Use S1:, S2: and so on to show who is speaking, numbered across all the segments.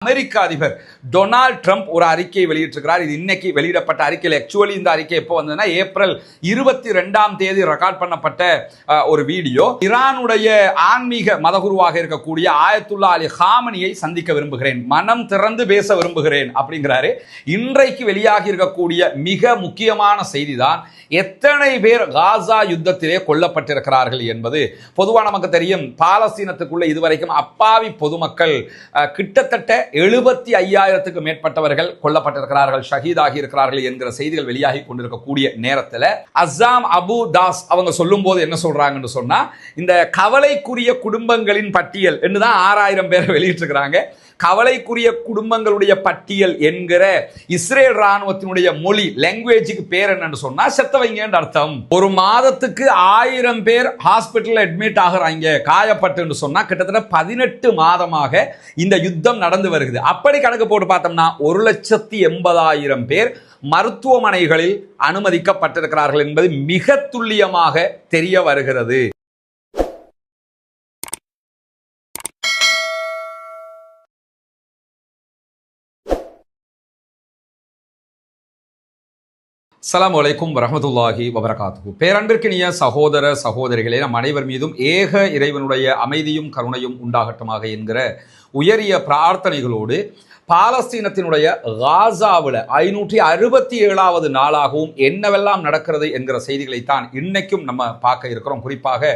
S1: அமெரிக்க அதிபர் Donald Trump ஒரு அறிக்கையை வெளியிட்டிருக்கிறார். இது இன்னைக்கு வெளியிடப்பட்ட அறிக்கையில் ஆக்சுவலி இந்த அறிக்கை எப்போ வந்ததுன்னா ஏப்ரல் 22 ரெக்கார்ட் பண்ணப்பட்ட ஒரு வீடியோ. ஈரானுடைய ஆன்மீக மதகுருவாக இருக்கக்கூடிய ஆயத்துல்லா அலி ஹாமனியை சந்திக்க விரும்புகிறேன், மனம் திறந்து பேச விரும்புகிறேன் அப்படிங்கிறாரு. இன்றைக்கு வெளியாகி இருக்கக்கூடிய மிக முக்கியமான செய்தி தான் எத்தனை பேர் காசா யுத்தத்திலே கொல்லப்பட்டிருக்கிறார்கள் என்பது. பொதுவாக நமக்கு தெரியும், பாலஸ்தீனத்துக்குள்ள இதுவரைக்கும் அப்பாவி பொதுமக்கள் கிட்டத்தட்ட 75,000க்கு மேற்பட்டவர்கள் கொல்லப்பட்டிருக்கிறார்கள், ஷஹீதாகி இருக்கிறார்கள் என்கிற செய்திகள் வெளியாகி கொண்டிருக்கக்கூடிய நேரத்தில் அஸ்ஸாம் அபு தாஸ் அவங்க சொல்லும் போது என்ன சொல்றாங்கன்னு சொன்னா, இந்த கவலைக்குரிய குடும்பங்களின் பட்டியல் என்றுதான் 6,000 பேரை வெளியிட்டிருக்கிறாங்க. கவலைக்குரிய குடும்பங்களுடைய பட்டியல் என்கிற இஸ்ரேல் ராணுவத்தினுடைய மொழி லாங்குவேஜுக்கு பேர் என்னன்னு சொன்னா செத்தவங்க அர்த்தம். ஒரு மாதத்துக்கு 1000 பேர் ஹாஸ்பிட்டல் அட்மிட் ஆகுறாங்க காயப்பட்டு சொன்னா கிட்டத்தட்ட 18 மாதமாக இந்த யுத்தம் நடந்து வருகிறது. அப்படி கணக்கு போட்டு பார்த்தோம்னா 1,80,000 பேர் மருத்துவமனைகளில் அனுமதிக்கப்பட்டிருக்கிறார்கள் என்பது மிக துல்லியமாக தெரிய வருகிறது. அஸ்ஸலாமு அலைக்கும் வரஹ்மத்துல்லாஹி வபரகாத்துஹு. பேரன்பிற்கினிய சகோதர சகோதரிகளே, நம் அனைவர் மீதும் ஏக இறைவனுடைய அமைதியும் கருணையும் உண்டாகட்டுமாக என்கிற உயரிய பிரார்த்தனைகளோடு பாலஸ்தீனத்தினுடைய காசாவில் 567வது நாளாகவும் என்னவெல்லாம் நடக்கிறது என்கிற செய்திகளைத்தான் இன்னைக்கும் நம்ம பார்க்க இருக்கிறோம். குறிப்பாக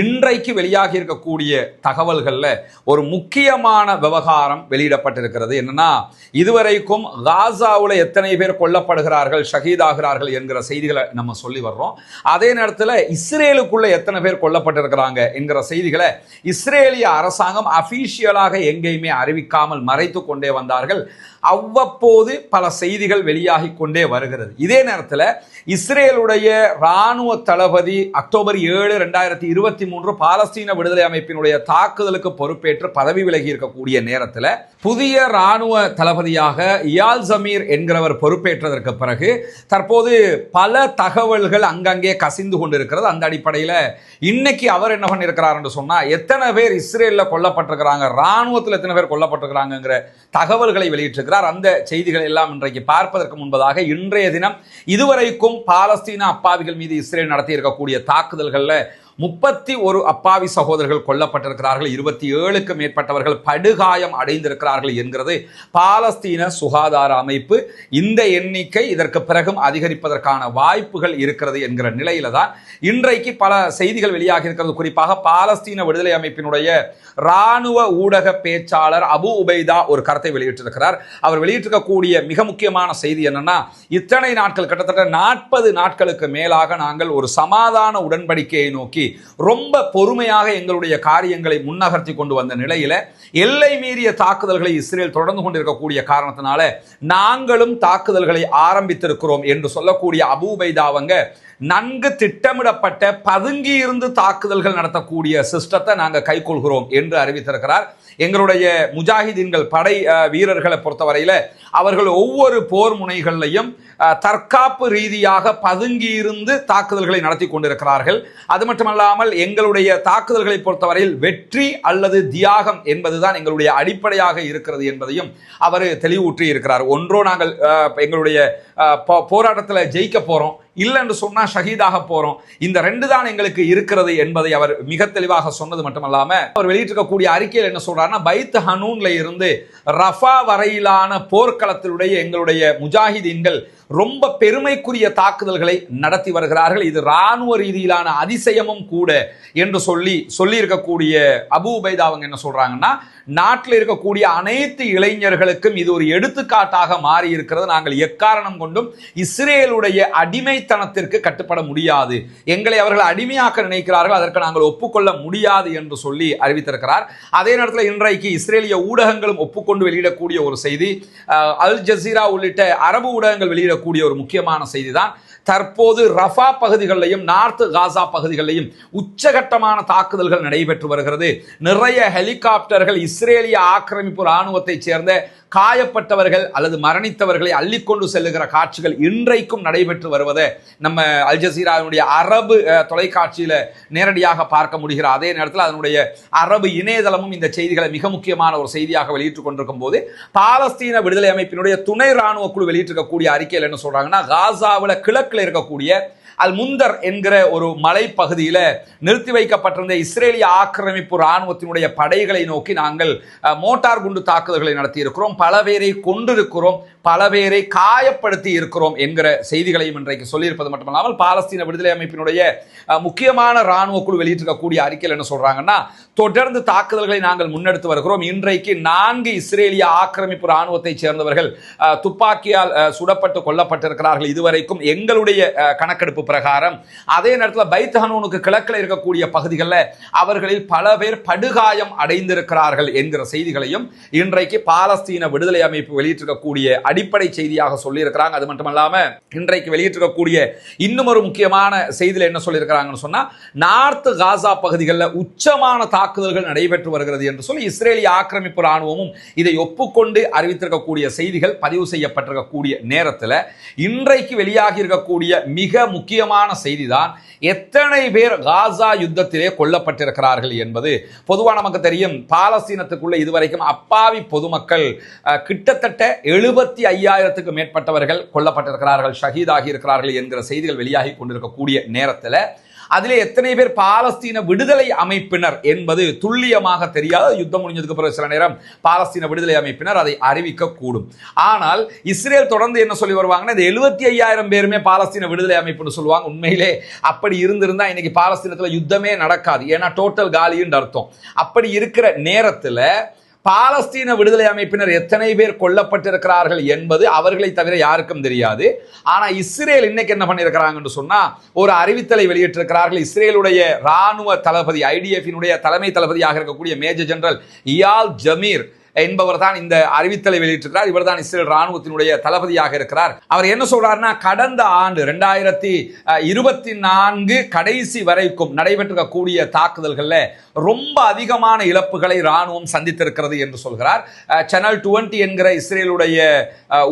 S1: இன்றைக்கு வெளியாகி இருக்கக்கூடிய தகவல்களில் ஒரு முக்கியமான விவகாரம் வெளியிடப்பட்டிருக்கிறது. என்னன்னா, இதுவரைக்கும் காசாவில் எத்தனை பேர் கொல்லப்படுகிறார்கள், ஷஹீதாகிறார்கள் என்கிற செய்திகளை நம்ம சொல்லி வர்றோம். அதே நேரத்தில் இஸ்ரேலுக்குள்ள எத்தனை பேர் கொல்லப்பட்டிருக்கிறாங்க என்கிற செய்திகளை இஸ்ரேலிய அரசாங்கம் அபிஷியலாக எங்கேயுமே அறிவிக்காமல் மறைத்து கொண்டே வந்தார்கள். அவ்வப்போது பல செய்திகள் வெளியாகி கொண்டே வருகிறது. இதே நேரத்தில் இஸ்ரேலுடைய இராணுவ தளபதி அக்டோபர் 7, 2023 பாலஸ்தீன விடுதலை அமைப்பினுடைய தாக்குதலுக்கு பொறுப்பேற்று பதவி விலகி இருக்கக்கூடிய நேரத்தில் புதிய இராணுவ தளபதியாக இயால் ஜமீர் என்கிறவர் பொறுப்பேற்றதற்கு பிறகு தற்போது பல தகவல்கள் அங்கங்கே கசிந்து கொண்டிருக்கிறது. அந்த அடிப்படையில் இன்னைக்கு அவர் என்ன பண்ணியிருக்கிறார் என்று சொன்னால், எத்தனை பேர் இஸ்ரேலில் கொல்லப்பட்டிருக்கிறாங்க, இராணுவத்தில் எத்தனை பேர் கொல்லப்பட்டிருக்கிறாங்கிற தகவல்களை வெளியிட்டிருக்கிறார். அந்த செய்திகளை எல்லாம் இன்றைக்கு பார்ப்பதற்கு முன்பதாக இன்றைய தினம் இதுவரைக்கும் பாலஸ்தீன அப்பாவிகள் மீது இஸ்ரேல் நடத்தி இருக்கக்கூடிய தாக்குதல்களில் 31 அப்பாவி சகோதரர்கள் கொல்லப்பட்டிருக்கிறார்கள், 27க்கு மேற்பட்டவர்கள் படுகாயம் அடைந்திருக்கிறார்கள் என்கிறது பாலஸ்தீன சுகாதார அமைப்பு. இந்த எண்ணிக்கை இதற்கு பிறகும் அதிகரிப்பதற்கான வாய்ப்புகள் இருக்கிறது என்கிற நிலையில தான் இன்றைக்கு பல செய்திகள் வெளியாகி இருக்கிறது. குறிப்பாக பாலஸ்தீன விடுதலை அமைப்பினுடைய இராணுவ ஊடக பேச்சாளர் அபு உபைதா ஒரு கருத்தை வெளியிட்டிருக்கிறார். அவர் வெளியிட்டிருக்கக்கூடிய மிக முக்கியமான செய்தி என்னன்னா, இத்தனை நாட்கள் கிட்டத்தட்ட 40 நாட்களுக்கு மேலாக நாங்கள் ஒரு சமாதான உடன்படிக்கையை நோக்கி ரொம்ப பொறுமையாக எங்களுடைய காரியங்களை முன்னகர்த்தி கொண்டு வந்த நிலையில எல்லை மீறிய தாக்குதல்களை இஸ்ரேல் தொடர்ந்து கொண்டிருக்கக்கூடிய காரணத்தினால நாங்களும் தாக்குதல்களை ஆரம்பித்திருக்கிறோம் என்று சொல்லக்கூடிய அபு உபைதா அவங்க நன்கு திட்டமிடப்பட்ட பதுங்கி இருந்து தாக்குதல்கள் நடத்தக்கூடிய சிஸ்டத்தை நாங்கள் கைக்கொள்கிறோம் என்று அறிவித்திருக்கிறார். எங்களுடைய முஜாஹிதீன்கள் படை வீரர்களை பொறுத்தவரையில் அவர்கள் ஒவ்வொரு போர் முனைகளிலையும் தற்காப்பு ரீதியாக பதுங்கி இருந்து தாக்குதல்களை நடத்தி கொண்டிருக்கிறார்கள். அது மட்டுமல்லாமல் எங்களுடைய தாக்குதல்களை பொறுத்தவரையில் வெற்றி அல்லது தியாகம் என்பதுதான் எங்களுடைய அடிப்படையாக இருக்கிறது என்பதையும் அவர் தெளிவூற்றி இருக்கிறார். ஒன்றோ நாங்கள் எங்களுடைய போராட்டத்தில் ஜெயிக்க போறோம், இல்லைன்னு சொன்னா ஷஹீதாக போறோம், இந்த 2 தான் எங்களுக்கு இருக்கிறது என்பதை அவர் மிக தெளிவாக சொன்னது மட்டுமல்லாம அவர் வெளியிட்டிருக்கக்கூடிய அறிக்கையில் என்ன சொல்றாருன்னா, பைத் ஹனூன்ல இருந்து ரஃபா வரையிலான போர்க்களத்தினுடைய எங்களுடைய முஜாஹிதீன்கள் ரொம்ப பெருமைக்குரிய தாக்குதல்களை நடத்தி வருகிறார்கள், இது இராணுவ ரீதியிலான அதிசயமும் கூட என்று சொல்லி இருக்கக்கூடிய அபு உபைதா அவங்க என்ன சொல்றாங்கன்னா, நாட்டில் இருக்கக்கூடிய அனைத்து இளைஞர்களுக்கும் இது ஒரு எடுத்துக்காட்டாக மாறி இருக்கிறது. நாங்கள் எக்காரணம் கொண்டும் இஸ்ரேலுடைய அடிமைத்தனத்திற்கு கட்டுப்பட முடியாது, எங்களை அவர்கள் அடிமையாக்க நினைக்கிறார்கள், அதற்கு நாங்கள் ஒப்புக்கொள்ள முடியாது என்று சொல்லி அறிவித்திருக்கிறார். அதே நேரத்தில் இன்றைக்கு இஸ்ரேலிய ஊடகங்களும் ஒப்புக்கொண்டு வெளியிடக்கூடிய ஒரு செய்தி, அல் ஜசீரா உள்ளிட்ட அரபு ஊடகங்கள் வெளியிடக்கூடிய ஒரு முக்கியமான செய்தி தான், தற்போது ரஃபா பகுதிகளிலையும் நார்த் காசா பகுதிகளிலையும் உச்சகட்டமான தாக்குதல்கள் நடைபெற்று வருகிறது. நிறைய ஹெலிகாப்டர்கள் இஸ்ரேலிய ஆக்கிரமிப்பு இராணுவத்தை சேர்ந்த காயப்பட்டவர்கள் அல்லது மரணித்தவர்களை அள்ளிக்கொண்டு செல்லுகிற காட்சிகள் இன்றைக்கும் நடைபெற்று வருவதை நம்ம அல் ஜசீராவினுடைய அரபு தொலைக்காட்சியில் நேரடியாக பார்க்க முடிகிற அதே நேரத்தில் அதனுடைய அரபு இணையதளமும் இந்த செய்திகளை மிக முக்கியமான ஒரு செய்தியாக வெளியிட்டுக் கொண்டிருக்கும் போது பாலஸ்தீன விடுதலை அமைப்பினுடைய துணை ராணுவ குழு வெளியிட்டிருக்கக்கூடிய அறிக்கையில் என்ன சொல்றாங்கன்னா, காசாவில் கிழக்கில் இருக்கக்கூடிய அல் முந்தர் என்கிற ஒரு மலை பகுதியில் நிறுத்தி வைக்கப்பட்டிருந்த இஸ்ரேலிய ஆக்கிரமிப்பு இராணுவத்தினுடைய படைகளை நோக்கி நாங்கள் மோட்டார் குண்டு தாக்குதல்களை நடத்தி இருக்கிறோம், பல பேரை கொண்டிருக்கிறோம், பல பேரை காயப்படுத்தி இருக்கிறோம் என்கிற செய்திகளையும் இன்றைக்கு சொல்லியிருப்பது மட்டுமல்லாமல் பாலஸ்தீன விடுதலை அமைப்பினுடைய முக்கியமான இராணுவ குழு வெளியிட்டிருக்கக்கூடிய அறிக்கையில் என்ன சொல்றாங்கன்னா, தொடர்ந்து தாக்குதல்களை நாங்கள் முன்னெடுத்து வருகிறோம். இன்றைக்கு 4 இஸ்ரேலிய ஆக்கிரமிப்பு இராணுவத்தை சேர்ந்தவர்கள் துப்பாக்கியால் சுடப்பட்டு கொல்லப்பட்டிருக்கிறார்கள் இதுவரைக்கும் எங்களுடைய கணக்கெடுப்பு பிரகாரம். அதே நேரத்தில் பைத் ஹனூனுக்கு கிழக்கில் இருக்கக்கூடிய பகுதிகளில் அவர்களில் பல பேர் படுகாயம் அடைந்திருக்கிறார்கள் என்கிற செய்திகளையும் இன்றைக்கு பாலஸ்தீன விடுதலை அமைப்பு வெளியிட்டிருக்கக்கூடிய அடிப்படை செய்தியாக சொல்லியிருக்கிறாங்க. அது மட்டுமல்லாம இன்றைக்கு வெளியிட்டிருக்கக்கூடிய இன்னும் ஒரு முக்கியமான செய்தியில் என்ன சொல்லியிருக்கிறாங்கன்னு சொன்னா, நார்த் காசா பகுதிகளில் உச்சமான தாக்குதல்கள் நடைபெற்று வருகிறது என்று சொல்லி இஸ்ரேலிய ஆக்கிரமிப்பு இராணுவமும் இதை ஒப்புக்கொண்டு அறிவித்திருக்கக்கூடிய செய்திகள் பதிவு செய்யப்பட்டிருக்கக்கூடிய நேரத்தில் இன்றைக்கு வெளியாகி இருக்கக்கூடிய மிக முக்கியமான செய்திதான் எத்தனை பேர் காசா யுத்தத்திலே கொல்லப்பட்டிருக்கிறார்கள் என்பது. பொதுவாக நமக்கு தெரியும், பாலஸ்தீனத்துக்குள்ள இதுவரைக்கும் அப்பாவி பொதுமக்கள் கிட்டத்தட்ட 75,000க்கு மேற்பட்டவர்கள் கொல்லப்பட்டிருக்கிறார்கள், ஷஹீதாகி இருக்கிறார்கள் என்கிற செய்திகள் வெளியாகி கொண்டிருக்கக்கூடிய நேரத்தில் அதிலே எத்தனை பேர் பாலஸ்தீன விடுதலை அமைப்பினர் என்பது துல்லியமாக தெரியாது. யுத்தம் முடிஞ்சதுக்கு பிறகு சில நேரம் பாலஸ்தீன விடுதலை அமைப்பினர் அதை அறிவிக்க கூடும். ஆனால் இஸ்ரேல் தொடர்ந்து என்ன சொல்லி வருவாங்கன்னா, இந்த 75,000 பேருமே பாலஸ்தீன விடுதலை அமைப்புன்னு சொல்லுவாங்க. உண்மையிலே அப்படி இருந்திருந்தா இன்னைக்கு பாலஸ்தீனத்தில் யுத்தமே நடக்காது, ஏன்னா டோட்டல் காலின்னு அர்த்தம். அப்படி இருக்கிற நேரத்தில் பாலஸ்தீன விடுதலை அமைப்பினர் எத்தனை பேர் கொல்லப்பட்டிருக்கிறார்கள் என்பது அவர்களை தவிர யாருக்கும் தெரியாது. ஆனா இஸ்ரேல் இன்னைக்கு என்ன பண்ணியிருக்கிறாங்கன்னு சொன்னா, ஒரு அறிவித்தலை வெளியிட்டிருக்கிறார்கள். இஸ்ரேலுடைய ராணுவ தளபதி ஐடிஎஃபினுடைய தலைமை தளபதியாக இருக்கக்கூடிய மேஜர் ஜெனரல் இயால் ஜமீர் என்பவர் தான் இந்த அறிவித்தலை வெளியிட்டிருக்கிறார். இவர் தான் இஸ்ரேல் ராணுவத்தினுடைய தளபதியாக இருக்கிறார். அவர் என்ன சொல்றாருன்னா, கடந்த ஆண்டு 2024 கடைசி வரைக்கும் நடைபெற்றிருக்கக்கூடிய தாக்குதல்கள்ல ரொம்ப அதிகமான இழப்புகளை ராணுவம் சந்தித்திருக்கிறது என்று சொல்கிறார். சேனல் 20 என்கிற இஸ்ரேலுடைய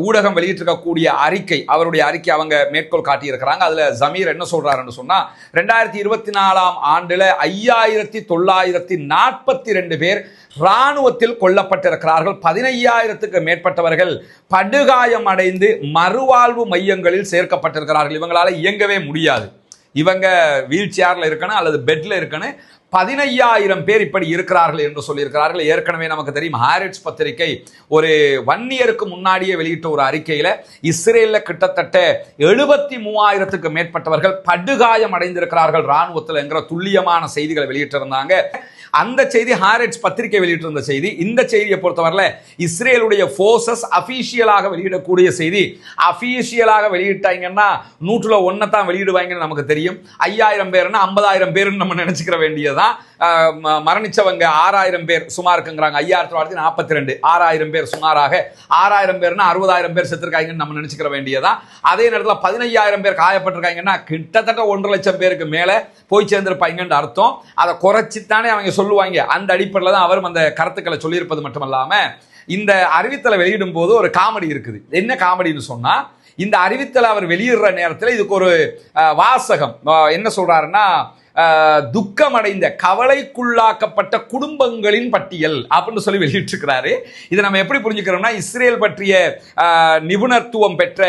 S1: ஊடகம் வெளியிட்டிருக்கக்கூடிய அறிக்கை, அவருடைய அறிக்கை அவங்க மேற்கோள் காட்டியிருக்கிறாங்க. அதுல ஜமீர் என்ன சொல்றாருன்னு சொன்னா, 2024 ஆண்டுல 5,942 பேர் ராணுவத்தில் கொல்லப்பட்டிருக்கிறார்கள், 15,000க்கு மேற்பட்டவர்கள் படுகாயம் அடைந்து மறுவாழ்வு மையங்களில் சேர்க்கப்பட்டிருக்கிறார்கள். இவங்களால இயங்கவே முடியாது, இவங்க வீல் சேர்ல இருக்கணும் அல்லது பெட்ல இருக்கணும். 15,000 பேர் இப்படி இருக்கிறார்கள் என்று சொல்லியிருக்கிறார்கள். ஏற்கனவே நமக்கு தெரியும், ஹாரிட்ஸ் பத்திரிகை ஒரு 1 இயருக்கு முன்னாடியே வெளியிட்ட ஒரு அறிக்கையில் இஸ்ரேலில் கிட்டத்தட்ட 73,000க்கு மேற்பட்டவர்கள் படுகாயம் அடைந்திருக்கிறார்கள் ராணுவத்தில் என்கிற துல்லியமான செய்திகளை வெளியிட்டிருந்தாங்க. அந்த செய்தி ஹாரிட்ஸ் பத்திரிகை வெளியிட்டிருந்த செய்தி. இந்த செய்தியை பொறுத்தவரையில் இஸ்ரேலுடைய ஃபோர்ஸஸ் அஃபீஷியலாக வெளியிடக்கூடிய செய்தி. அஃபீஷியலாக வெளியிட்டாங்கன்னா 100ல் 1 தான் வெளியிடுவாங்கன்னு நமக்கு தெரியும். 5,000 பேர்னா 50,000 பேருன்னு நம்ம நினைச்சுக்கிற வேண்டியது. மரணிச்சவங்க 6,000 பேர் சுமாருக்குங்கிறாங்க. 5,042 6,000 பேர் சுமாராக. 6,000 பேர்னா 60,000 பேர் செத்துருக்காங்கன்னு நம்ம நினைச்சுக்கிற வேண்டியதான். அதே நேரத்தில் 15,000 பேர் காயப்பட்டிருக்காங்கன்னா கிட்டத்தட்ட 1.5 லட்சம் பேருக்கு மேல போய் சேர்ந்திருப்பாங்கன்னு அர்த்தம். அதை குறைச்சித்தானே அவங்க சொல்லுவாங்க. அந்த அடிப்படையில் தான் அவரும் அந்த கருத்துக்களை சொல்லியிருப்பது மட்டுமல்லாம இந்த அறிவித்தலை வெளியிடும் போது ஒரு காமெடி இருக்குது. என்ன காமெடின்னு சொன்னா, இந்த அறிவித்தலை அவர் வெளியிடுற நேரத்தில் இதுக்கு ஒரு வாசகம் என்ன சொல்றாருன்னா, துக்கமடைந்த கவலைக்குள்ளாக்கப்பட்ட குடும்பங்களின் பட்டியல் அப்படின்னு சொல்லி வெளியிட்டிருக்கிறாரு. இதை நம்ம எப்படி புரிஞ்சுக்கிறோம்னா, இஸ்ரேல் பற்றிய நிபுணத்துவம் பெற்ற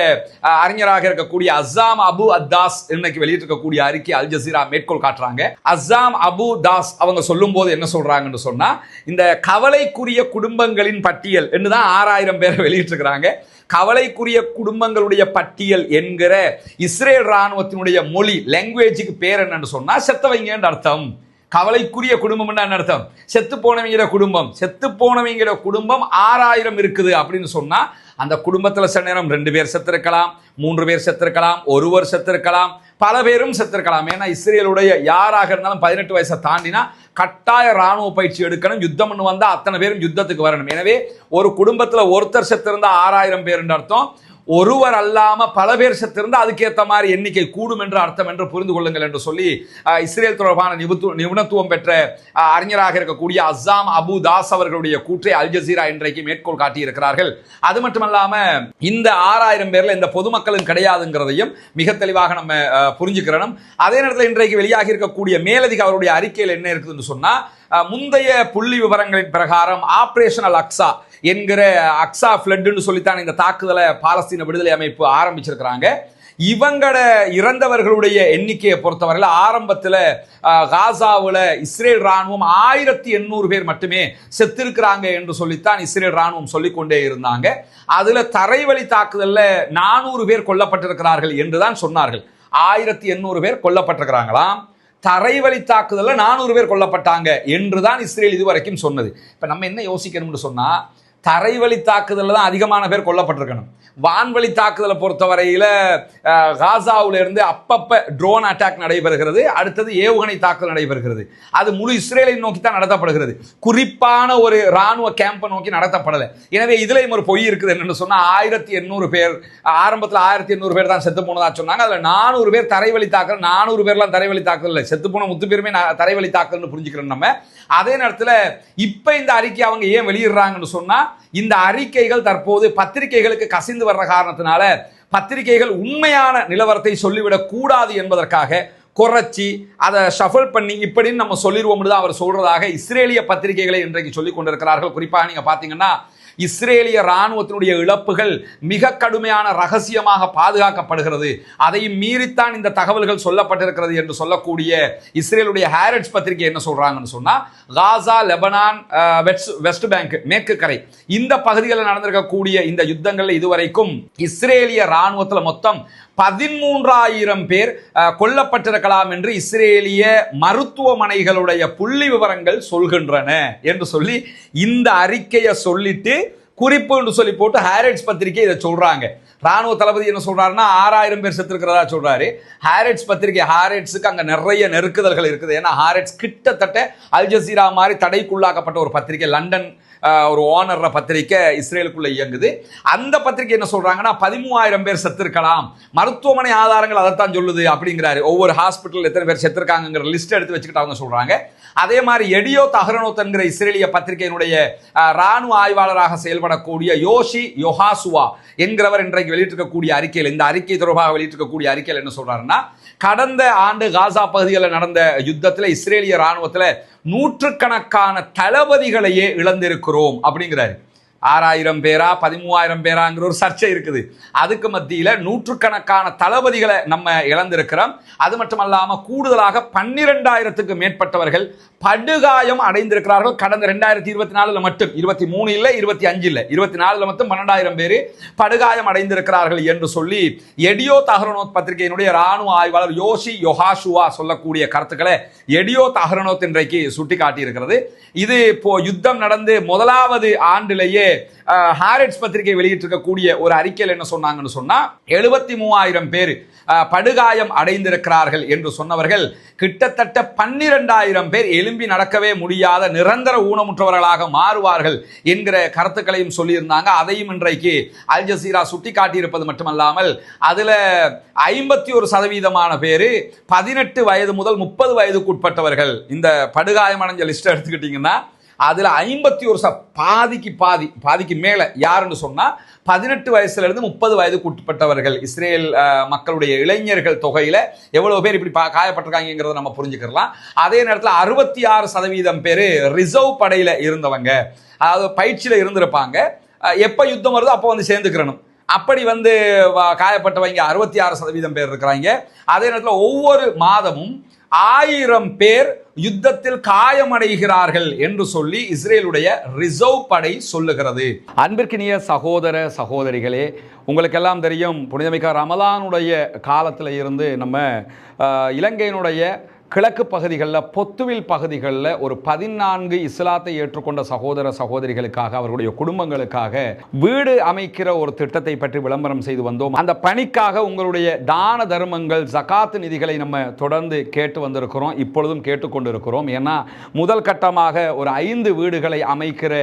S1: அறிஞராக இருக்கக்கூடிய அஸ்ஸாம் அபு அத்தாஸ் இன்னைக்கு வெளியிட்டிருக்கக்கூடிய அறிக்கை அல் ஜசீரா மேற்கோள் காட்டுறாங்க. அஸ்ஸாம் அபு தாஸ் அவங்க சொல்லும் போது என்ன சொல்றாங்கன்னு சொன்னா, இந்த கவலைக்குரிய குடும்பங்களின் பட்டியல் என்றுதான் 6,000 பேரை வெளியிட்டிருக்கிறாங்க. கவலைக்குரிய குடும்பங்களுடைய பட்டியல் என்கிற இஸ்ரேல் ராணுவத்தினுடைய மொழி லாங்குவேஜுக்கு பேர் என்னன்னு சொன்னா செத்தவங்க அர்த்தம். கவலைக்குரிய குடும்பம் என்ன அர்த்தம்? செத்து போனவங்கிற குடும்பம். செத்து போனவங்கிற குடும்பம் 6,000 இருக்குது அப்படின்னு சொன்னா அந்த குடும்பத்தில் சில நேரம் 2 பேர் செத்திருக்கலாம், 3 பேர் செத்திருக்கலாம், ஒருவர் செத்திருக்கலாம், பல பேரும் செத்திருக்கலாம். ஏன்னா இஸ்ரேலுடைய யாராக இருந்தாலும் 18 வயசை தாண்டினா கட்டாய ராணுவ பயிற்சி எடுக்கணும். யுத்தம் வந்தா அத்தனை பேரும் யுத்தத்துக்கு வரணும். எனவே ஒரு குடும்பத்தில் ஒருத்தர் செத்திருந்தா 6,000 பேர் அர்த்தம். ஒருவர் அல்லாம பல பேர் செத்திருந்தா அதுக்கேற்ற மாதிரி எண்ணிக்கை கூடும் என்று அர்த்தம் என்று புரிந்து கொள்ளுங்கள் என்று சொல்லி இஸ்ரேல் தொடர்பான நிபுணத்துவம் பெற்ற அறிஞராக இருக்கக்கூடிய அஸ்ஸாம் அபு தாஸ் அவர்களுடைய கூற்றை அல் ஜசீரா இன்றைக்கு மேற்கோள் காட்டியிருக்கிறார்கள். அது மட்டுமல்லாம இந்த 6000 பேர்ல இந்த பொதுமக்களும் கிடையாதுங்கிறதையும் மிக தெளிவாக நம்ம புரிஞ்சுக்கிறோம். அதே நேரத்தில் இன்றைக்கு வெளியாகி இருக்கக்கூடிய மேலதிக அவருடைய அறிக்கையில் என்ன இருக்குதுன்னு சொன்னா, முந்தைய புள்ளி விவரங்களின் பிரகாரம் ஆபரேஷனல் அக்ஸா என்கிற அக்ஸா ஃப்ளட்னு சொல்லித்தான் இந்த தாக்குதலை பாலஸ்தீன விடுதலை அமைப்பு ஆரம்பிச்சிருக்கிறாங்க. இவங்கள இறந்தவர்களுடைய எண்ணிக்கையை பொறுத்தவரையில் ஆரம்பத்தில் காசாவில் இஸ்ரேல் ராணுவம் 1800 பேர் மட்டுமே செத்திருக்கிறாங்க என்று சொல்லித்தான் இஸ்ரேல் ராணுவம் சொல்லிக்கொண்டே இருந்தாங்க. அதுல தரைவழி தாக்குதல்ல 400 பேர் கொல்லப்பட்டிருக்கிறார்கள் என்றுதான் சொன்னார்கள். 1800 பேர் கொல்லப்பட்டிருக்கிறாங்களாம். தரைவழி தாக்குதல்ல 400 பேர் கொல்லப்பட்டாங்க என்றுதான் இஸ்ரேல் இதுவரைக்கும் சொன்னது. இப்ப நம்ம என்ன யோசிக்கணும்னு சொன்னா, தரைவழி தாக்குதல்ல தான் அதிகமான பேர் கொல்லப்பட்டிருக்கணும். வான்வழி தாக்குதலை பொறுத்தவரையில காசாவுல இருந்து அப்பப்ப ட்ரோன் அட்டாக் நடைபெறுகிறது, அடுத்தது ஏவுகணை தாக்குதல் நடைபெறுகிறது. அது முழு இஸ்ரேலை நோக்கி தான் நடத்தப்படுகிறது, குறிப்பான ஒரு ராணுவ கேம்பை நோக்கி நடத்தப்படலை. எனவே இதுலயும் ஒரு பொய் இருக்குது. என்னன்னு சொன்னா 1800 பேர் ஆரம்பத்தில் 1800 பேர் தான் செத்து போனதா சொன்னாங்க. அதுல 400 பேர் தரைவழி தாக்குதல். 400 பேர்லாம் தரைவழி தாக்குதல் இல்லை, செத்து போன முத்து பேருமே தரைவழி தாக்குதல்னு புரிஞ்சுக்கிறோம் நம்ம. அதே நேரத்தில் இப்ப இந்த அறிக்கை அவங்க ஏன் வெளியிடுறாங்கன்னு சொன்னா, இந்த அறிக்கைகள் தற்போது பத்திரிகைகளுக்கு கசிந்து வர்ற காரணத்தினால பத்திரிகைகள் உண்மையான நிலவரத்தை சொல்லிவிடக் கூடாது என்பதற்காக குறைச்சி அதை ஷஃபிள் பண்ணி இப்படின்னு நம்ம சொல்லிடுவோம்னு தான் அவர் சொல்றதாக இஸ்ரேலிய பத்திரிகைகளை இன்றைக்கு சொல்லிக் கொண்டிருக்கிறார்கள். குறிப்பாக நீங்க பாத்தீங்கன்னா இஸ்ரேலிய ராணுவத்தினுடைய இழப்புகள் மிக கடுமையான ரகசியமாக பாதுகாக்கப்படுகிறது, அதையும் மீறித்தான் இந்த தகவல்கள் சொல்லப்பட்டிருக்கிறது என்று சொல்லக்கூடிய இஸ்ரேலுடைய ஹாரெட்ஸ் பத்திரிகை என்ன சொல்றாங்கன்னு சொன்னா, காசா, லெபனான், வெஸ்ட் பேங்க், மேற்கு கரை இந்த பகுதிகளில் நடந்திருக்கக்கூடிய இந்த யுத்தங்கள் இதுவரைக்கும் இஸ்ரேலிய ராணுவத்தில் மொத்தம் 13,000 பேர் கொல்லப்பட்டிருக்கலாம் என்று இஸ்ரேலிய மருத்துவமனைகளுடைய புள்ளி விவரங்கள் சொல்கின்றன என்று சொல்லி இந்த அறிக்கையை சொல்லிட்டு குறிப்பு என்று சொல்லி போட்டு ஹாரெட்ஸ் பத்திரிகை இதை சொல்றாங்க. ராணுவ தளபதி என்ன சொல்றாருன்னா 6000 பேர் செத்துருக்கிறதா சொல்றாரு. ஹாரெட்ஸ் பத்திரிகை, ஹாரெட்ஸுக்கு அங்க நிறைய நெருக்குதல்கள் இருக்குது. ஏன்னா ஹாரெட்ஸ் கிட்டத்தட்ட அல் ஜசீரா மாதிரி தடைக்குள்ளாக்கப்பட்ட ஒரு பத்திரிகை, லண்டன் ஒரு ஓனர்ற பத்திரிக்கை இஸ்ரேலுக்குள்ள இயங்குது. அந்த பத்திரிகை என்ன சொல்றாங்கன்னா 13,000 பேர் செத்திருக்கலாம், மருத்துவமனை ஆதாரங்கள் அதைத்தான் சொல்லுது அப்படிங்கிறாரு. ஒவ்வொரு ஹாஸ்பிட்டல் எத்தனை பேர் செத்திருக்காங்கிற லிஸ்ட் எடுத்து வச்சுக்கிட்டு அவங்க சொல்றாங்க. அதே மாதிரி எடியோத் அஹ்ரோனோத் என்கிற இஸ்ரேலிய பத்திரிகையினுடைய ராணுவ ஆய்வாளராக செயல்படக்கூடிய யோஷி யோஹாசுவா என்கிறவர் இன்றைக்கு வெளியிட்டிருக்கக்கூடிய அறிக்கையில், இந்த அறிக்கை தொடர்பாக வெளியிட்டிருக்கக்கூடிய அறிக்கையில் என்ன சொல்றாருன்னா, கடந்த ஆண்டு காசா பகுதிகளில் நடந்த யுத்தத்தில் இஸ்ரேலிய ராணுவத்தில் 100கணக்கான தளபதிகளையே இழந்திருக்கிறோம் அப்படிங்கிறாரு. 6000 பேரா 13,000 பேராங்கிற ஒரு சர்ச்சை இருக்குது. அதுக்கு மத்தியில் 100கணக்கான தளபதிகளை நம்ம இழந்திருக்கிறோம். அது மட்டுமல்லாம கூடுதலாக 12,000க்கு மேற்பட்டவர்கள் படுகாயம் அடைந்திருக்கிறார்கள். கடந்த 2024 மட்டும், 23 இல்லை, 25 இல்லை, 24 மட்டும் 12,000 பேர் படுகாயம் அடைந்திருக்கிறார்கள் என்று சொல்லி எடியோத் அஹ்ரோனோத் பத்திரிகையினுடைய ராணுவ ஆய்வாளர் யோஷி யோஹாசுவா சொல்லக்கூடிய கருத்துக்களை எடியோத் அஹ்ரோனோத் இன்றைக்கு சுட்டி காட்டியிருக்கிறது. இது இப்போ யுத்தம் நடந்து முதலாவது ஆண்டிலேயே ஹாரெட்ஸ் பத்திரிகை வெளியிட்டிருக்கக்கூடிய ஒரு அறிக்கையில் என்ன சொன்னாங்கன்னு சொன்னா, 73,000 பேர் படுகாயம் அடைந்திருக்கிறார்கள் என்று சொன்னவர்கள் கிட்டத்தட்ட 12,000 பேர் எழும்பி நடக்கவே முடியாத நிரந்தர ஊனமுற்றவர்களாக மாறுவார்கள் என்கிற கருத்துக்களையும் சொல்லியிருந்தாங்க. அதையும் இன்றைக்கு அல் ஜசீரா சுட்டி காட்டியிருப்பது மட்டுமல்லாமல் அதுல 51% பேர் 18 வயது முதல் 30 வயதுக்கு உட்பட்டவர்கள். இந்த படுகாயம் அடைஞ்ச லிஸ்ட் எடுத்துக்கிட்டீங்கன்னா அதுல 51% பாதிக்கு மேல யாருன்னு சொன்னா 18 வயசுல இருந்து 30 வயதுக்கு உட்பட்டவர்கள். இஸ்ரேல் மக்களுடைய இளைஞர்கள் தொகையில எவ்வளவு பேர் இப்படி காயப்பட்டிருக்காங்கிறத நம்ம புரிஞ்சுக்கலாம். அதே நேரத்தில் 66% பேர் ரிசர்வ் படையில இருந்தவங்க, அதாவது பயிற்சியில இருந்திருப்பாங்க. எப்ப யுத்தம் வருதோ அப்போ வந்து சேர்ந்துக்கிறணும். அப்படி வந்து காயப்பட்டவங்க 66% பேர் இருக்கிறாங்க. அதே நேரத்தில் ஒவ்வொரு மாதமும் 1000 பேர் யுத்தத்தில் காயமடைகிறார்கள் என்று சொல்லி இஸ்ரேலுடைய ரிசர்வ் படை சொல்லுகிறது. அன்பிற்கினிய சகோதர சகோதரிகளே, உங்களுக்கெல்லாம் தெரியும், புனிதமிக்க ரமலானுடைய காலத்தில் இருந்து நம்ம இலங்கையினுடைய கிழக்கு பகுதிகளில் பொத்துவில் பகுதிகளில் ஒரு 14 இஸ்லாத்தை ஏற்றுக்கொண்ட சகோதர சகோதரிகளுக்காக அவர்களுடைய குடும்பங்களுக்காக வீடு அமைக்கிற ஒரு திட்டத்தை பற்றி விளம்பரம் செய்து வந்தோம். அந்த பணிக்காக உங்களுடைய தான தர்மங்கள் ஜகாத் நிதிகளை நம்ம தொடர்ந்து கேட்டு வந்திருக்கிறோம், இப்பொழுதும் கேட்டுக்கொண்டிருக்கிறோம். ஏன்னா முதல் கட்டமாக ஒரு 5 வீடுகளை அமைக்கிற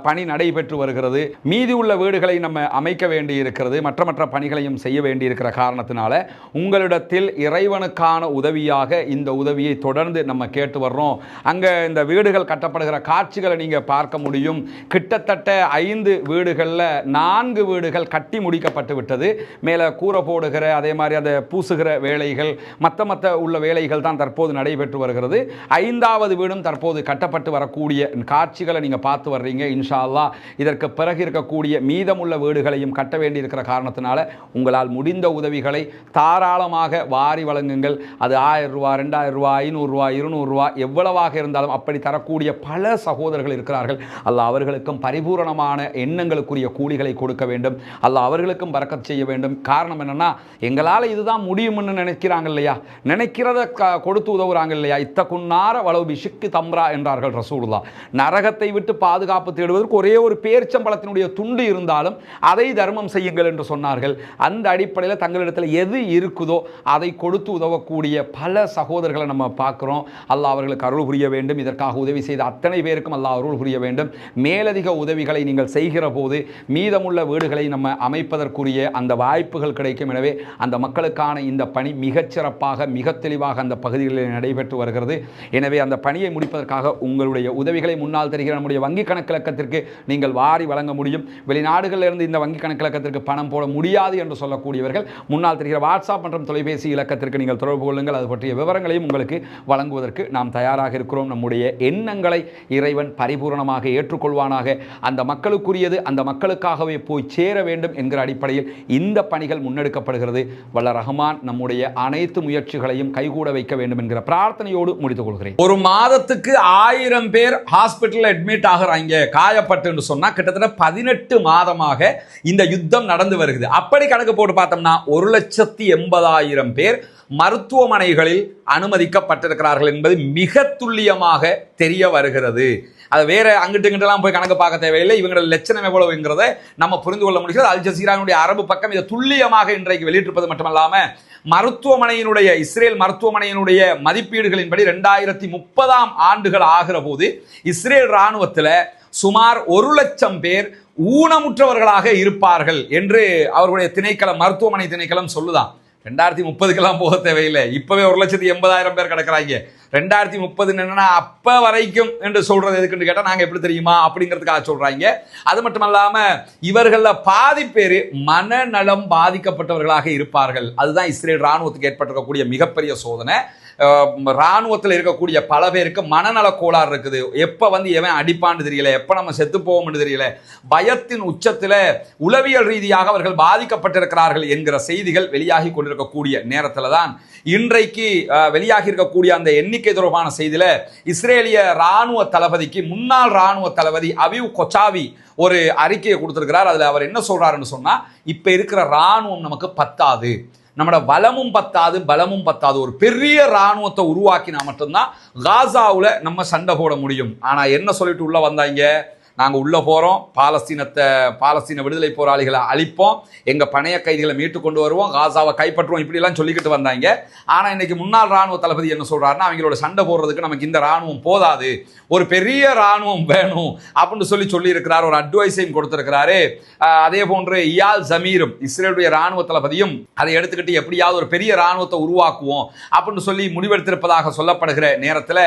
S1: பணி நடைபெற்று வருகிறது. மீதி உள்ள வீடுகளை நம்ம அமைக்க வேண்டி இருக்கிறது, மற்ற பணிகளையும் செய்ய வேண்டியிருக்கிற காரணத்தினால உங்களிடத்தில் இறைவனுக்கான உதவியாக இந்த உதவியை தொடர்ந்து நம்ம கேட்டு வர்றோம். அங்க இந்த வீடுகள் கட்டப்படுகிற காட்சிகளை நீங்க பார்க்க முடியும். கிட்டத்தட்ட 5 வீடுகளில் 4 வீடுகள் கட்டி முடிக்கப்பட்டு விட்டது. மேலே கூரை போடுகிற அதே மாதிரி அதை பூசுகிற வேலைகள் மற்ற உள்ள வேலைகள் தான் தற்போது நடைபெற்று வருகிறது. 5வது வீடும் தற்போது கட்டப்பட்டு வரக்கூடிய காட்சிகளை நீங்க பார்த்து வர்றீங்க. இன்ஷா அல்லாஹ் இதற்கு பிறகு இருக்கக்கூடிய மீதமுள்ள வீடுகளையும் கட்ட வேண்டியிருக்கிற காரணத்தினால உங்களால் முடிந்த உதவிகளை தாராளமாக வாரி வழங்குங்கள். அது 1000 ரூபாய், 2000 ரூபாய், 500 ரூபாய், 200 ரூபாய் எவ்வளவாக இருந்தாலும் அப்படி தரக்கூடிய பல சகோதரர்கள் இருக்கிறார்கள். அல்லாஹ் அவர்களுக்கும் பரிபூரணமான எண்ணங்களுக்குரிய கூலிகளை கொடுக்க வேண்டும். அல்லாஹ் அவர்களுக்கும் பரக்கத் செய்ய வேண்டும். காரணம் என்னன்னா, எங்களால் இதுதான் முடியும்னு நினைக்கிறாங்க இல்லையா, நினைக்கிறத கொடுத்து உதவுறாங்க இல்லையா. இத்தகுன்னார வலவு பிஷிக்கு தம்ரா என்றார்கள் ரசூலுல்லாஹ். நரகத்தை விட்டு பாதுகாப்பு தேடுவதற்கு ஒரே ஒரு பேரிச்சம்பழத்தினுடைய துண்டு இருந்தாலும் அதை தர்மம் செய்யுங்கள் என்று சொன்னார்கள். அந்த அடிப்படையில் தங்களிடத்தில் எது இருக்குதோ அதை கொடுத்து உதவக்கூடிய பல சகோதரர்களை நம்ம பார்க்கிறோம். அல்லாஹ் அவர்களுக்கு அருள் புரிய வேண்டும். இதற்காக உதவி செய்த அத்தனை பேருக்கும் அல்லாஹ் அருள் புரிய வேண்டும். மேலதிக உதவிகளை நீங்கள் செய்கிற போது மீதமுள்ள வீடுகளை நம்ம அமைப்பதற்குரிய அந்த வாய்ப்புகள் கிடைக்கும். எனவே அந்த மக்களுக்கான இந்த பணி மிகச்சிறப்பாக மிக தெளிவாக அந்த பகுதிகளில் நடைபெற்று வருகிறது. எனவே அந்த பணியை முடிப்பதற்காக உங்களுடைய உதவிகளை முன்னால் தெரிகிற நம்முடைய வங்கி கணக்கிலக்கத்திற்கு நீங்கள் வாரி வழங்க முடியும். வெளிநாடுகளில் இருந்து இந்த வங்கி கணக்கிலக்கத்திற்கு பணம் போட முடியாது என்று சொல்லக்கூடியவர்கள் முன்னால் தெரிகிற வாட்ஸ்அப் மற்றும் தொலைபேசி இலக்கத்திற்கு நீங்கள் தொடர்பு கொள்ளுங்கள். அது பற்றிய விவரங்களையும் உங்களுக்கு வழங்குவதற்கு நாம் தயாராக இருக்கிறோம். நம்முடைய எண்ணங்களை இறைவன் பரிபூர்ணமாக ஏற்றுக்கொள்வானாக. அந்த மக்களுக்குரியது அந்த மக்களுக்காகவே போய் சேர வேண்டும் என்கிற அடிப்படையில் இந்த பணிகள் முன்னெடுக்கப்படுகிறது. வல்ல ரஹ்மான் நம்முடைய அனைத்து முயற்சிகளையும் கைகூட வைக்க வேண்டும் என்கிற பிரார்த்தனையோடு முடித்துக் கொள்கிறேன். ஒரு மாதத்துக்கு 1000 பேர் ஹாஸ்பிட்டல் அட்மிட் ஆகிறாங்க காயப்பட்டு சொன்னா கிட்டத்தட்ட 18 மாதமாக இந்த யுத்தம் நடந்து வருகிறது. அப்படி கணக்கு போட்டு பார்த்தோம்னா 1,80,000 பேர் மருத்துவமனைகளில் அனுமதிக்கப்பட்டிருக்கிறார்கள் என்பது மிக துல்லியமாக தெரிய வருகிறது. அது வேற அங்கிட்டு இங்கிட்டெல்லாம் போய் கணக்கு பார்க்க தேவையில்லை. இவங்களோட லட்சணம் எவ்வளவுங்கிறத நம்ம புரிந்து கொள்ள முடிகிறது. அல் ஜசீராவுடைய அரபு பக்கம் இதை துல்லியமாக இன்றைக்கு வெளியிட்டிருப்பது மட்டுமல்லாம மருத்துவமனையினுடைய இஸ்ரேல் மருத்துவமனையினுடைய மதிப்பீடுகளின்படி 2030 ஆண்டுகள் ஆகிற போது இஸ்ரேல் இராணுவத்தில் சுமார் 1,00,000 பேர் ஊனமுற்றவர்களாக இருப்பார்கள் என்று அவர்களுடைய திணைக்களம் மருத்துவமனை திணைக்களம் சொல்லுதான். 2030 போக தேவையில்லை. இப்பவே 1,80,000 பேர் கிடக்கிறாங்க. 2030 என்னன்னா அப்ப வரைக்கும் என்று சொல்றது எதுக்குன்னு கேட்டா நாங்க எப்படி தெரியுமா அப்படிங்கிறதுக்காக சொல்றாங்க. அது மட்டுமல்லாம இவர்கள பாதி பேர் மனநலம் பாதிக்கப்பட்டவர்களாக இருப்பார்கள். அதுதான் இஸ்ரேல் ராணுவத்துக்கு ஏற்பட்டிருக்கக்கூடிய மிகப்பெரிய சோதனை. ராணுவத்தில் இருக்கக்கூடிய பல பேருக்கு மனநல கோளாறு இருக்குது. எப்ப எவன் அடிப்பான்னு தெரியல, எப்ப நம்ம செத்து போவோம்னு தெரியல. பயத்தின் உச்சத்தில் உளவியல் ரீதியாக அவர்கள் பாதிக்கப்பட்டிருக்கிறார்கள் என்கிற செய்திகள் வெளியாகி கொண்டிருக்கக்கூடிய நேரத்தில் தான் இன்றைக்கு வெளியாகி இருக்கக்கூடிய அந்த எண்ணிக்கை தொடர்பான செய்தியில இஸ்ரேலிய ராணுவ தளபதிக்கு முன்னாள் ராணுவ தளபதி அவிவ் கொச்சாவி ஒரு அறிக்கையை கொடுத்திருக்கிறார். அதுல அவர் என்ன சொல்றாருன்னு சொன்னா, இப்ப இருக்கிற ராணுவம் நமக்கு பத்தாது, நம்மளோட வளமும் பத்தாது பலமும் பத்தாது, ஒரு பெரிய ராணுவத்தை உருவாக்கினா மட்டும்தான் காசாவில் நம்ம சண்டை போட முடியும். ஆனா என்ன சொல்லிட்டு உள்ள வந்தாங்க, நாங்கள் உள்ளே போகிறோம், பாலஸ்தீன விடுதலை போராளிகளை அழிப்போம், எங்கள் பணைய கைதிகளை மீட்டு கொண்டு வருவோம், காசாவை கைப்பற்றுவோம், இப்படிலாம் சொல்லிக்கிட்டு வந்தாங்க. ஆனால் இன்னைக்கு முன்னாள் ராணுவ தளபதி என்ன சொல்கிறாருன்னா, அவங்களோட சண்டை போடுறதுக்கு நமக்கு இந்த ராணுவம் போதாது, ஒரு பெரிய ராணுவம் வேணும் அப்படின்னு சொல்லியிருக்கிறார். ஒரு அட்வைஸையும் கொடுத்திருக்கிறாரு. அதே போன்று இயால் ஜமீரும் இஸ்ரேலுடைய ராணுவ தளபதியும் அதை எடுத்துக்கிட்டு எப்படியாவது ஒரு பெரிய ராணுவத்தை உருவாக்குவோம் அப்படின்னு சொல்லி முடிவெடுத்திருப்பதாக சொல்லப்படுகிற நேரத்தில்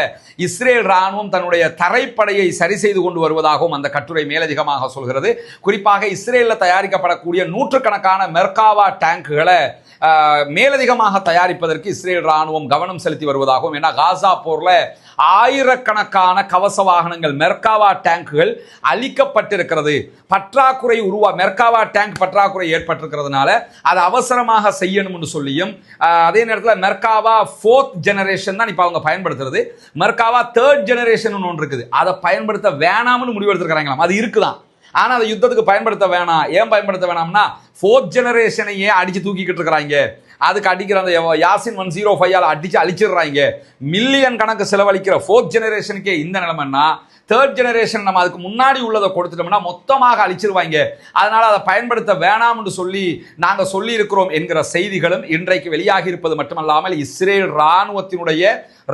S1: இஸ்ரேல் ராணுவம் தன்னுடைய தரைப்படையை சரி செய்து கொண்டு வருவதாகவும் அந்த கட்டுரை மேலதிகமாக சொல்கிறது. குறிப்பாக இஸ்ரேலில் தயாரிக்கப்படக்கூடிய நூற்றுக்கணக்கான மெர்காவா டேங்குகளை மேலதிகமாக தயாரிப்பதற்கு இஸ்ரேல் ராணுவம் கவனம் செலுத்தி வருவதாகவும், ஏன்னா காசா போர்ல ஆயிரக்கணக்கான கவச வாகனங்கள் மெர்காவா டேங்குகள் அளிக்கப்பட்டிருக்கிறது, பற்றாக்குறை மெர்காவா டேங்க் பற்றாக்குறை ஏற்பட்டிருக்கிறதுனால அதை அவசரமாக செய்யணும்னு சொல்லியும், அதே நேரத்தில் மெர்காவா 4th ஜெனரேஷன் தான் இப்ப அவங்க பயன்படுத்துறது, மெர்காவா 3rd ஜெனரேஷன் ஒன்று இருக்குது, அதை பயன்படுத்த வேணாம்னு முடிவெடுத்திருக்கிறாங்களாம். அது இருக்குதான், ஆனா அதை யுத்தத்துக்கு பயன்படுத்த வேணாம். ஏன் பயன்படுத்த வேணாம்னா 4th ஜெனரேஷனையே அடிச்சு தூக்கிக்கிட்டு இருக்கிறாங்க. அதுக்கு அடிக்கிற அந்த யாசின் 105 அடிச்சு அழிச்சிடுறாங்க. மில்லியன் கணக்கு செலவழிக்கிற 4th ஜெனரேஷனுக்கே இந்த நிலைமைன்னா 3rd ஜெனரேஷன் நம்ம அதுக்கு முன்னாடி உள்ளதை கொடுத்துட்டோம்னா மொத்தமாக அழிச்சிருவாங்க. அதனால அதை பயன்படுத்த வேணாம் என்று சொல்லி நாங்கள் சொல்லி இருக்கிறோம் என்கிற செய்திகளும் இன்றைக்கு வெளியாகி இருப்பது மட்டுமல்லாமல் இஸ்ரேல்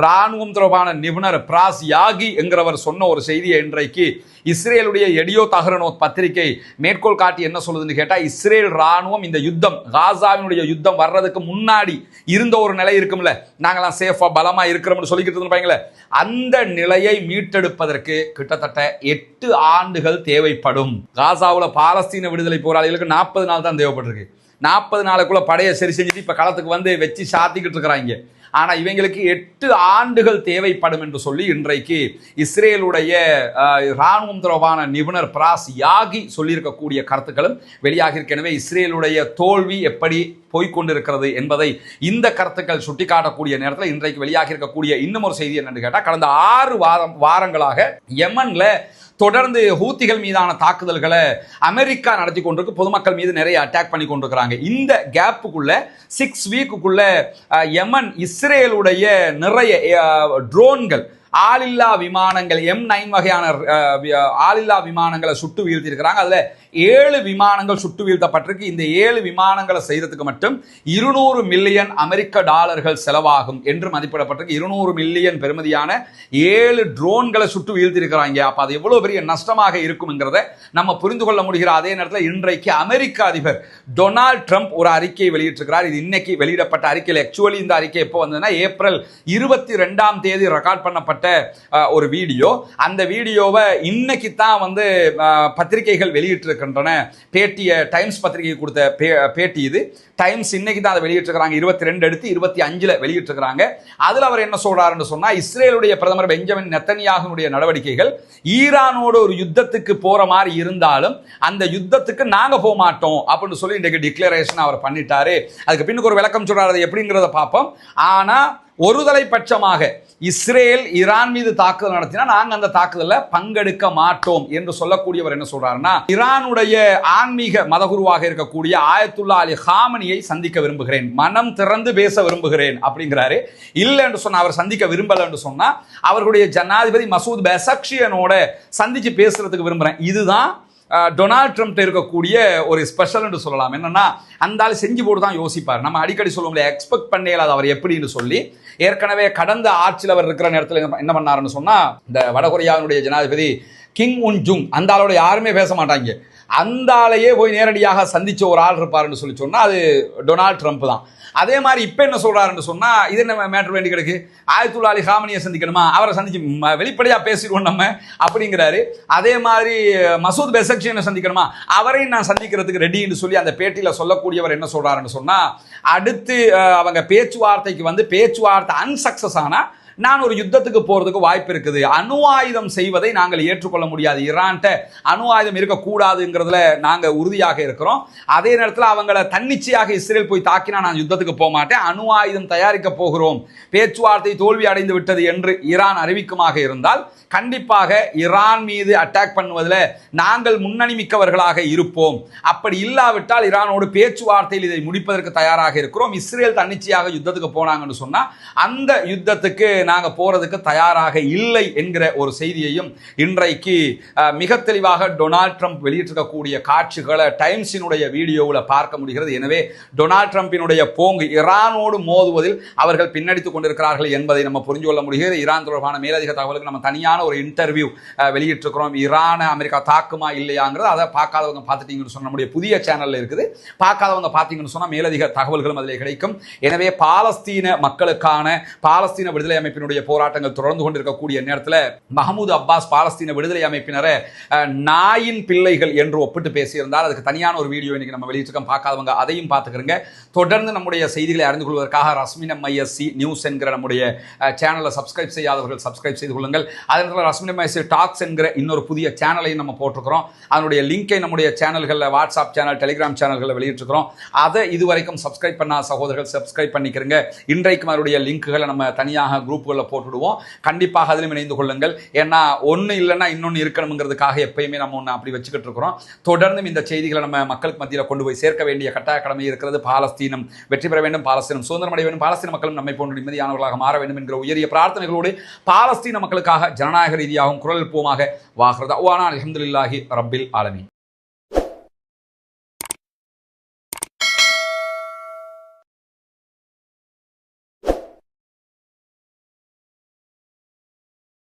S1: ராணுவம் தொடர்பான நிபுணர் பிராஸ் யாகி என்கிறவர் சொன்ன ஒரு செய்தியை இன்றைக்கு இஸ்ரேலுடைய எடியோ தஹ்ரனோத் பத்திரிகை மேற்கோள் காட்டி என்ன சொல்லுதுன்னு கேட்டா, இஸ்ரேல் ராணுவம் இந்த யுத்தம் காசாவினுடைய யுத்தம் வர்றதுக்கு முன்னாடி இருந்த ஒரு நிலை இருக்கும்ல, நாங்களாம் சேஃபா பலமா இருக்கிறோம்னு சொல்லிக்கிட்டு இருப்பாங்களே, அந்த நிலையை மீட்டெடுப்பதற்கு கிட்டத்தட்ட 8 ஆண்டுகள் தேவைப்படும். காசாவுல பாலஸ்தீன விடுதலை போராளிகளுக்கு 40 நாள் தான் தேவைப்பட்டிருக்கு. 40 நாளுக்குள்ள படையை சரி செஞ்சுட்டு இப்ப களத்துக்கு வந்து வச்சு சாத்திக்கிட்டு இருக்கிறாங்க. ஆனா இவங்களுக்கு 8 ஆண்டுகள் தேவைப்படும் என்று சொல்லி இன்றைக்கு இஸ்ரேலுடைய ராணுவம் தொடர்பான நிபுணர் பிராஸ் யாகி சொல்லியிருக்கக்கூடிய கருத்துக்களும் வெளியாகி இருக்க. எனவே இஸ்ரேலுடைய தோல்வி எப்படி போய்கொண்டிருக்கிறது என்பதை இந்த கருத்துக்கள் சுட்டிக்காட்டக்கூடிய நேரத்தில் இன்றைக்கு வெளியாகி இருக்கக்கூடிய இன்னும் ஒரு செய்தி என்னன்னு கேட்டால், கடந்த 6 வாரங்களாக யெமன்ல தொடர்ந்து ஹூத்திகள் மீதான தாக்குதல்களை அமெரிக்கா நடத்தி கொண்டிருக்கு. பொதுமக்கள் மீது நிறைய அட்டாக் பண்ணி கொண்டிருக்கிறாங்க. இந்த கேப்புக்குள்ள 6 வீக்குக்குள்ள யெமன் இஸ்ரேலுடைய நிறைய ட்ரோன்கள், ஆளில்லா விமானங்கள், M9 வகையான ஆளில்லா விமானங்களை சுட்டு வீழ்த்திருக்கிறாங்க. அதுல 7 விமானங்கள் சுட்டு வீழ்த்தப்பட்டிருக்கு. இந்த 7 விமானங்களை செய்யறதுக்கு மட்டும் 200 மில்லியன் அமெரிக்க டாலர்கள் செலவாகும் என்று மதிப்பிடப்பட்டிருக்கு. 200 மில்லியன் பெறுமதியான 7 ட்ரோன்களை சுட்டு வீழ்த்திருக்கிறாங்க. அப்ப அது எவ்வளவு பெரிய நஷ்டமாக இருக்கும்ங்கிறத நம்ம புரிந்து கொள்ள முடிகிற அதே நேரத்தில் இன்றைக்கு அமெரிக்க அதிபர் டொனால்ட் ட்ரம்ப் ஒரு அறிக்கையை வெளியிட்டிருக்கிறார். இது இன்னைக்கு வெளியிடப்பட்ட அறிக்கையில். ஆக்சுவலி இந்த அறிக்கை எப்போ வந்ததுன்னா ஏப்ரல் 22ஆம் தேதி ரெக்கார்ட் பண்ணப்பட்ட ஒரு வீடியோ. அந்த வீடியோவை இன்னைக்கு தான் வந்து பத்திரிகைகள் வெளியிட்டிருக்கின்றன. டைம்ஸ் பத்திரிகை கொடுத்த பேட்டி இது. டைம்ஸ் இன்னைக்கு தான் அதை வெளியிட்டிருக்கிறாங்க. 22 எடுத்து 25 வெளியிட்டிருக்கிறாங்க. அதுல அவர் என்ன சொல்றாருன்னு சொன்னா, இஸ்ரேலுடைய பிரதமர் பெஞ்சமின் நெத்தன்யாகுனுடைய நடவடிக்கைகள் ஈரானோடு ஒரு யுத்தத்துக்கு போற மாதிரி இருந்தாலும் அந்த யுத்தத்துக்கு நாங்க போக மாட்டோம் அப்படின்னு சொல்லி இன்றைக்கு டிக்ளரேஷன் அவர் பண்ணிட்டாரு. அதுக்கு பின்னுக்கு ஒரு விளக்கம் சொல்றாரு, எப்படிங்கிறத பார்ப்போம். ஆனா ஒருதலை பட்சமாக இஸ்ரேல் ஈரான் மீது தாக்குதல் நடத்தினா நாங்க அந்த தாக்குதலில் பங்கெடுக்க மாட்டோம் என்று சொல்லக்கூடியவர் என்ன சொல்றாருன்னா, ஈரானுடைய ஆன்மீக மதகுருவாக இருக்கக்கூடிய ஆயத்துல்லா அலி ஹாமனியை சந்திக்க விரும்புகிறேன், மனம் திறந்து பேச விரும்புகிறேன் அப்படிங்கிறாரு. இல்லை என்று சொன்னா, அவர் சந்திக்க விரும்பல என்று சொன்னா அவர்களுடைய ஜனாதிபதி மசூத் பெசக்ஷியனோட சந்திச்சு பேசுறதுக்கு விரும்புறேன். இதுதான் டொனால்ட் ட்ரம்ப் இருக்கக்கூடிய ஒரு ஸ்பெஷல் என்று சொல்லலாம். என்னன்னா, அந்த ஆள் செஞ்சு போட்டு தான் யோசிப்பார். நம்ம அடிக்கடி சொல்லுவோம்ல, எக்ஸ்பெக்ட் பண்ணல அவர் எப்படின்னு சொல்லி. ஏற்கனவே கடந்த ஆட்சியில் அவர் இருக்கிற நேரத்தில் என்ன பண்ணாருன்னு சொன்னா, இந்த வடகொரியாவினுடைய ஜனாதிபதி கிங் உன் ஜுங், அந்த ஆளோட யாருமே பேச மாட்டாங்க, அந்த ஆளையே போய் நேரடியாக சந்திச்ச ஒரு ஆள் இருப்பாருன்னு சொல்லி சொன்னா அது டொனால்ட் ட்ரம்ப் தான். அதே மாதிரி இப்ப என்ன சொல்றாருன்னு சொன்னா, இது என்ன மேட்டர் வேண்டி கிடக்கு, ஆயத்துல்லா அலி ஹாமனியை சந்திக்கணுமா, அவரை சந்திச்சு வெளிப்படையா பேசிடுவோம் நம்ம அப்படிங்கிறாரு. அதே மாதிரி மசூத் பெசக்ஷியனை சந்திக்கணுமா, அவரையும் நான் சந்திக்கிறதுக்கு ரெடின்னு சொல்லி அந்த பேட்டியில சொல்லக்கூடியவர் என்ன சொல்றாருன்னு சொன்னா, அடுத்து அவங்க பேச்சுவார்த்தைக்கு வந்து பேச்சுவார்த்தை அன்சக்சஸ் ஆனா நான் ஒரு யுத்தத்துக்கு போறதுக்கு வாய்ப்பு இருக்குது. அணு ஆயுதம் செய்வதை நாங்கள் ஏற்றுக்கொள்ள முடியாது, ஈரான்ட்ட அணு ஆயுதம் இருக்கக்கூடாதுங்கிறதுல நாங்க உறுதியாக இருக்கிறோம். அதே நேரத்தில் அவங்கள தன்னிச்சையாக இஸ்ரேல் போய் தாக்கினா நான் யுத்தத்துக்கு போக மாட்டேன், அணு ஆயுதம் தயாரிக்க போகிறோம், பேச்சுவார்த்தை தோல்வி அடைந்து விட்டது என்று ஈரான் அறிவிக்குமாக இருந்தால் கண்டிப்பாக ஈரான் மீது அட்டாக் பண்ணுவதில் நாங்கள் முன்னணி மிக்கவர்களாக இருப்போம். அப்படி இல்லாவிட்டால் ஈரானோடு பேச்சுவார்த்தையில் இதை முடிப்பதற்கு தயாராக இருக்கிறோம். இஸ்ரேல் தன்னிச்சையாக யுத்தத்துக்கு போனாங்கன்னு சொன்னா அந்த யுத்தத்துக்கு நாங்க போறதுக்கு தயாராக இல்லை என்கிற ஒரு செய்தியையும் இன்றைக்கு மிக தெளிவாக டொனால்ட் ட்ரம்ப் வெளியிட்டிருக்கக்கூடிய காட்சிகளை டைம்ஸினுடைய வீடியோவில் பார்க்க முடிகிறது. எனவே டொனால்ட் ட்ரம்பினுடைய போங்கு ஈரானோடு மோதுவதில் அவர்கள் பின்னடித்துக் கொண்டிருக்கிறார்கள் என்பதை நம்ம புரிந்து கொள்ள முடிகிறது. ஈரான் தொடர்பான மேலதிக தகவலுக்கு நம்ம தனியான ஒரு இன்டர்வியூ வெளியிட்டிருக்கிறோம். ஈரான அமெரிக்கா தாக்குமா இல்லையாங்கிறது அதை பார்க்காதவங்க பார்த்துட்டீங்கன்னு சொன்ன நம்முடைய புதிய சேனல்ல இருக்குது, பார்க்காதவங்க பார்த்தீங்கன்னு சொன்னா மேலதிக தகவல்களும் அதில் கிடைக்கும். எனவே பாலஸ்தீன மக்களுக்கான பாலஸ்தீன விடுதலை அமைப்பினுடைய போராட்டங்கள் தொடர்ந்து கொண்டிருக்கக்கூடிய நேரத்தில் மஹமூது அப்பாஸ் பாலஸ்தீன விடுதலை அமைப்பினரை நாயின் பிள்ளைகள் என்று ஒப்பிட்டு பேசியிருந்தால் அதுக்கு தனியான ஒரு வீடியோ இன்னைக்கு நம்ம வெளியிட்டிருக்கோம், பார்க்காதவங்க அதையும் பார்த்துக்கிறங்க. தொடர்ந்து நம்முடைய செய்திகளை அறிந்து கொள்வதற்காக ரஸ்மின் MISC நியூஸ் என்கிற நம்முடைய சேனலை சப்ஸ்கிரைப் செய்யாதவர்கள் சப்ஸ்கிரைப் செய்து கொள்ளுங்கள். அதே நேரத்தில் ரஸ்மின் MISC டாக்ஸ் என்கிற இன்னொரு புதிய சேனலையும் நம்ம போட்டிருக்கிறோம். அதனுடைய லிங்கை நம்முடைய சேனல்களில் வாட்ஸ்அப் சேனல், டெலிகிராம் சேனல்களில் வெளியிட்டிருக்கிறோம். அதை இதுவரைக்கும் சப்ஸ்கிரைப் பண்ணாத சகோதரர்கள் சப்ஸ்கிரைப் பண்ணிக்கிறங்க. இன்றைக்கும் அதனுடைய லிங்குகளை நம்ம தனியாக குரூப் குரூப்புகளில் போட்டுடுவோம். கண்டிப்பாக அதிலும் இணைந்து கொள்ளுங்கள். ஏன்னா ஒன்று இல்லைன்னா இன்னொன்று இருக்கணுங்கிறதுக்காக எப்பயுமே நம்ம ஒன்று அப்படி வச்சுக்கிட்டு இருக்கிறோம். தொடர்ந்தும் இந்த செய்திகளை நம்ம மக்களுக்கு மத்தியில் கொண்டு போய் சேர்க்க வேண்டிய கட்டாய கடமை இருக்கிறது. பாலஸ்தீனம் வெற்றி பெற வேண்டும், பாலஸ்தீனம் சுதந்திரம் அடைய வேண்டும், பாலஸ்தீன மக்களும் நம்மை போன்ற நிம்மதியானவர்களாக மாற வேண்டும் என்கிற உயரிய பிரார்த்தனைகளோடு பாலஸ்தீன மக்களுக்காக ஜனநாயக ரீதியாகவும் குரல் எழுப்புவோமாக. வாஹ்ரதா அல்ஹம்துலில்லாஹி ரப்பில் ஆலமீன்.